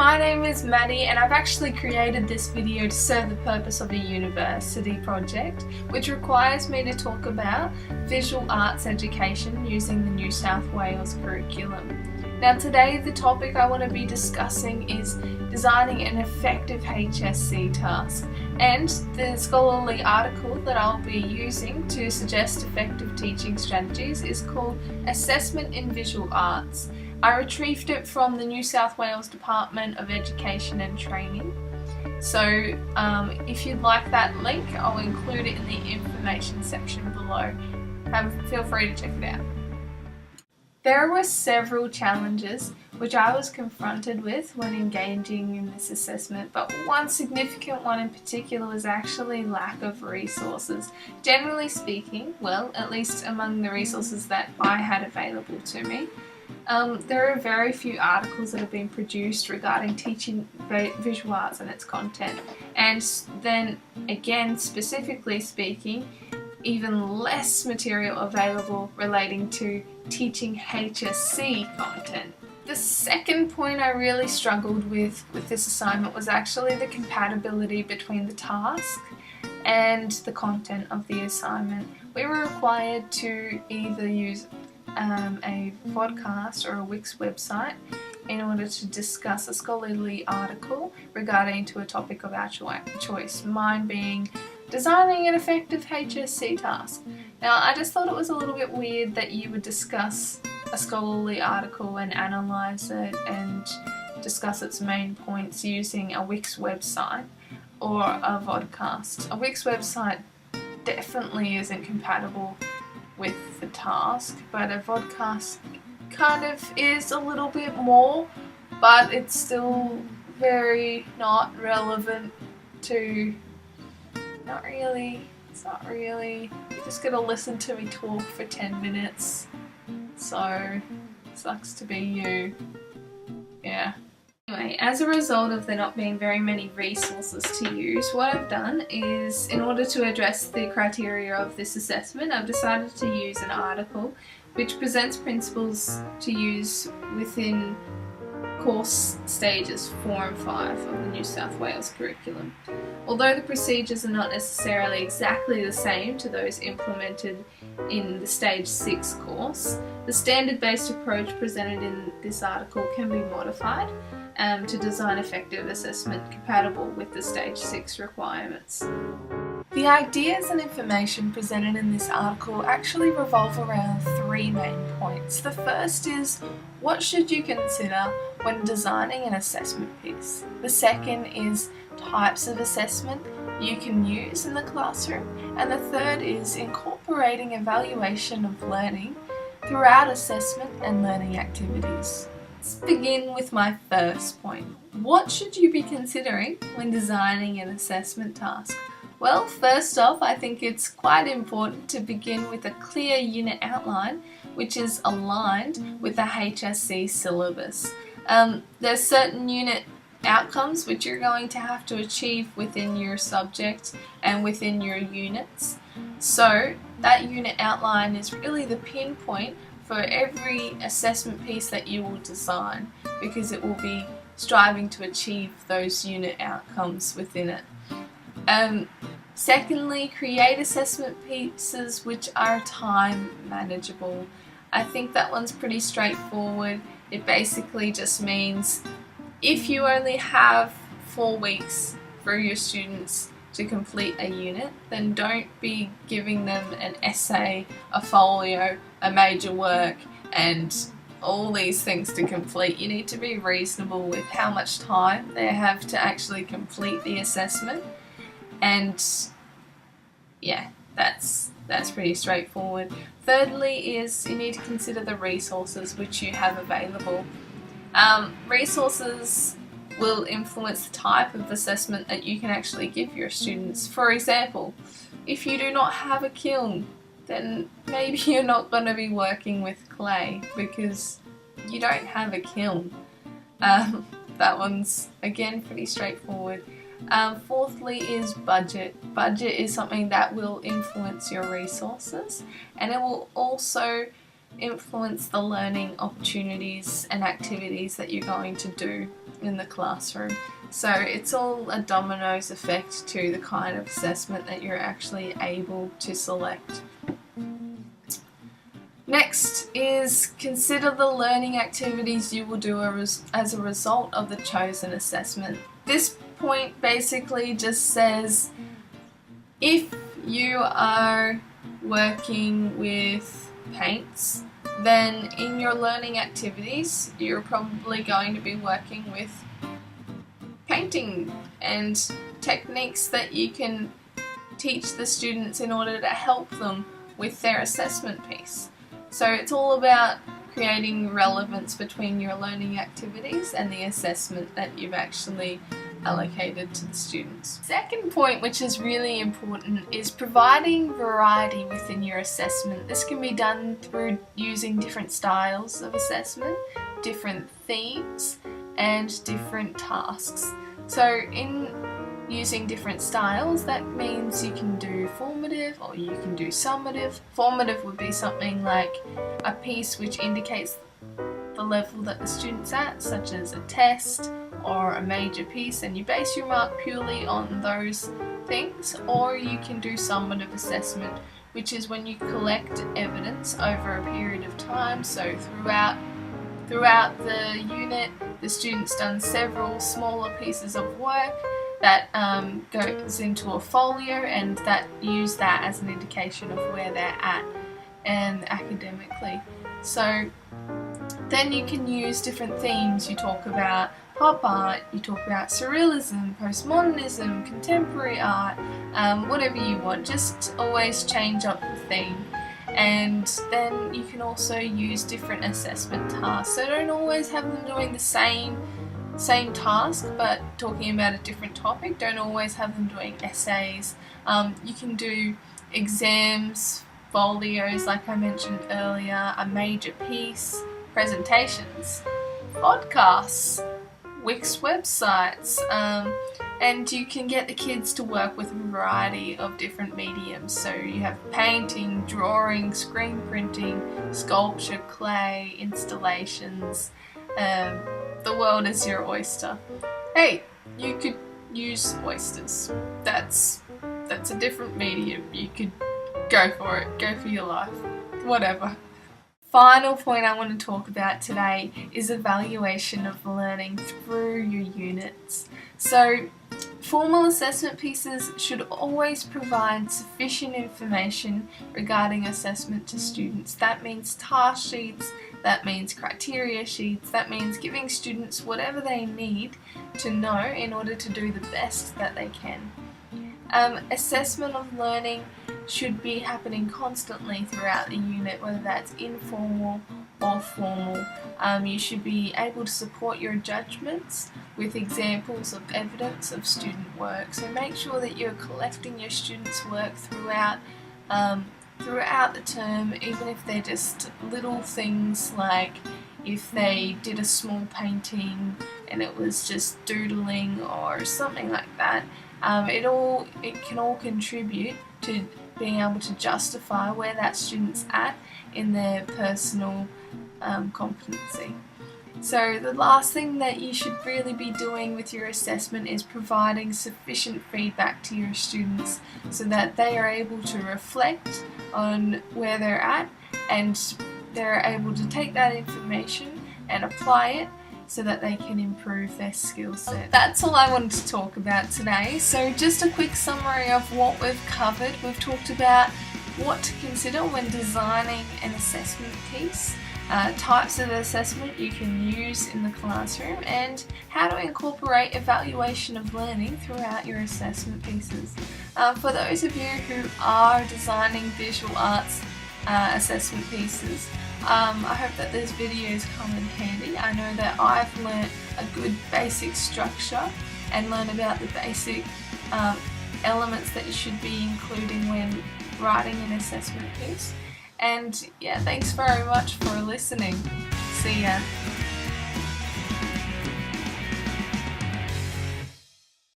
my name is Maddie and I've actually created this video to serve the purpose of a university project which requires me to talk about visual arts education using the New South Wales curriculum. Now today the topic I want to be discussing is designing an effective HSC task, and the scholarly article that I'll be using to suggest effective teaching strategies is called Assessment in Visual Arts. I retrieved it from the New South Wales Department of Education and Training. So if you'd like that link, I'll include it in the information section below. Feel free to check it out. There were several challenges which I was confronted with when engaging in this assessment, but one significant one in particular was actually lack of resources. Generally speaking, well, at least among the resources that I had available to me, there are very few articles that have been produced regarding teaching visual arts and its content, and then again, specifically speaking, even less material available relating to teaching HSC content. The second point I really struggled with this assignment was actually the compatibility between the task and the content of the assignment. We were required to either use a Vodcast or a Wix website in order to discuss a scholarly article regarding to a topic of our choice, mine being designing an effective HSC task. Now I just thought it was a little bit weird that you would discuss a scholarly article and analyse it and discuss its main points using a Wix website or a Vodcast. A Wix website definitely isn't compatible with the task, but a Vodcast kind of is a little bit more, but it's still very not relevant to, it's not really, you're just gonna listen to me talk for 10 minutes, so sucks to be you, yeah. Anyway, as a result of there not being very many resources to use, what I've done is, in order to address the criteria of this assessment, I've decided to use an article which presents principles to use within course stages 4 and 5 of the New South Wales curriculum. Although the procedures are not necessarily exactly the same to those implemented in the Stage 6 course, the standard-based approach presented in this article can be modified to design effective assessment compatible with the Stage 6 requirements. The ideas and information presented in this article actually revolve around 3 main points. The first is, what should you consider when designing an assessment piece? The second is types of assessment you can use in the classroom, and the third is incorporating evaluation of learning throughout assessment and learning activities. Let's begin with my first point. What should you be considering when designing an assessment task? Well, first off, I think it's quite important to begin with a clear unit outline which is aligned with the HSC syllabus. There's certain unit outcomes which you're going to have to achieve within your subject and within your units. So that unit outline is really the pinpoint for every assessment piece that you will design, because it will be striving to achieve those unit outcomes within it. Secondly, create assessment pieces which are time manageable. I think that one's pretty straightforward. It basically just means if you only have 4 weeks for your students to complete a unit, then don't be giving them an essay, a folio, a major work, and all these things to complete. You need to be reasonable with how much time they have to actually complete the assessment, and yeah, that's pretty straightforward. Thirdly is you need to consider the resources which you have available. Resources will influence the type of assessment that you can actually give your students. For example, if you do not have a kiln, then maybe you're not going to be working with clay because you don't have a kiln. That one's again pretty straightforward. Fourthly is budget. Budget is something that will influence your resources, and it will also influence the learning opportunities and activities that you're going to do in the classroom. So it's all a dominoes effect to the kind of assessment that you're actually able to select. Next is consider the learning activities you will do as a result of the chosen assessment. This point basically just says if you are working with paints, then in your learning activities you're probably going to be working with painting and techniques that you can teach the students in order to help them with their assessment piece. So it's all about creating relevance between your learning activities and the assessment that you've actually allocated to the students. Second point, which is really important, is providing variety within your assessment. This can be done through using different styles of assessment, different themes, and different tasks. So in using different styles, that means you can do formative or you can do summative. Formative would be something like a piece which indicates the level that the student's at, such as a test or a major piece, and you base your mark purely on those things. Or you can do summative assessment, which is when you collect evidence over a period of time. So throughout the unit, the student's done several smaller pieces of work that goes into a folio, and that use that as an indication of where they're at and academically. So then you can use different themes. You talk about pop art, you talk about surrealism, postmodernism, contemporary art, whatever you want. Just always change up the theme. And then you can also use different assessment tasks. So don't always have them doing the same task but talking about a different topic. Don't always have them doing essays. You can do exams, folios like I mentioned earlier, a major piece, presentations, podcasts, Wix websites, and you can get the kids to work with a variety of different mediums. So you have painting, drawing, screen printing, sculpture, clay, installations. The world is your oyster. Hey, you could use oysters. That's a different medium. You could go for it. Go for your life. Whatever. Final point I want to talk about today is evaluation of learning through your units. So formal assessment pieces should always provide sufficient information regarding assessment to students. That means task sheets, that means criteria sheets, that means giving students whatever they need to know in order to do the best that they can. Assessment of learning should be happening constantly throughout the unit, whether that's informal or formal. You should be able to support your judgments with examples of evidence of student work. So make sure that you're collecting your students' work throughout the term, even if they're just little things like if they did a small painting and it was just doodling or something like that. It can all contribute to being able to justify where that student's at in their personal competency. So the last thing that you should really be doing with your assessment is providing sufficient feedback to your students so that they are able to reflect on where they're at and they're able to take that information and apply it so that they can improve their skill set. That's all I wanted to talk about today. So just a quick summary of what we've covered. We've talked about what to consider when designing an assessment piece, types of assessment you can use in the classroom, and how to incorporate evaluation of learning throughout your assessment pieces. For those of you who are designing visual arts assessment pieces, I hope that these videos come in handy. I know that I've learnt a good basic structure and learned about the basic elements that you should be including when writing an assessment piece. And yeah, thanks very much for listening. See ya.